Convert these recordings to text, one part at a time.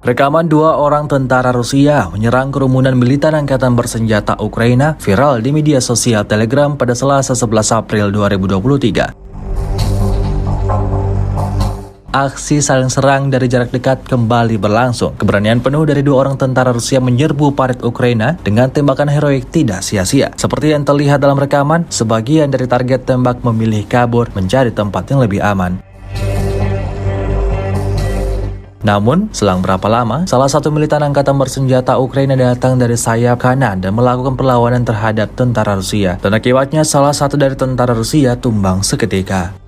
Rekaman dua orang tentara Rusia menyerang kerumunan militer angkatan bersenjata Ukraina viral di media sosial Telegram pada Selasa 11 April 2023. Aksi saling serang dari jarak dekat kembali berlangsung. Keberanian penuh dari dua orang tentara Rusia menyerbu parit Ukraina dengan tembakan heroik tidak sia-sia. Seperti yang terlihat dalam rekaman, sebagian dari target tembak memilih kabur mencari tempat yang lebih aman. Namun, selang berapa lama, salah satu militan angkatan bersenjata Ukraina datang dari sayap kanan dan melakukan perlawanan terhadap tentara Rusia. Dan akibatnya salah satu dari tentara Rusia tumbang seketika.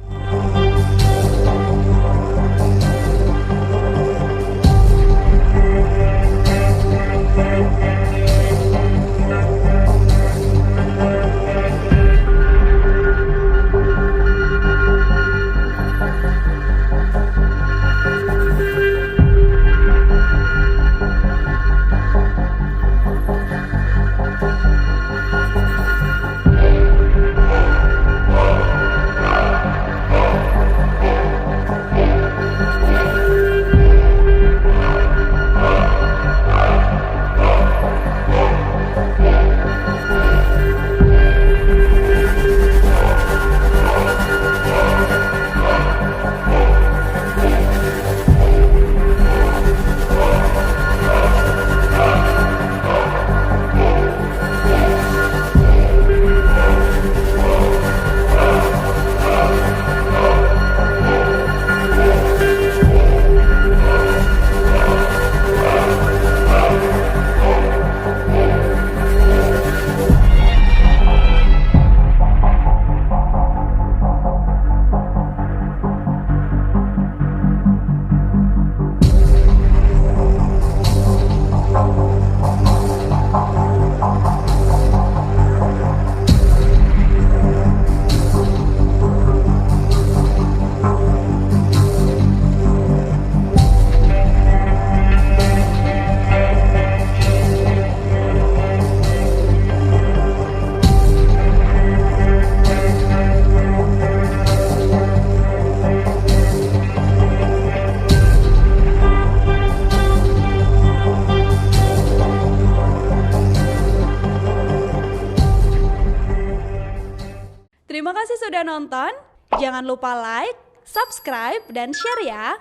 Terima kasih sudah nonton. Jangan lupa like, subscribe, dan share ya.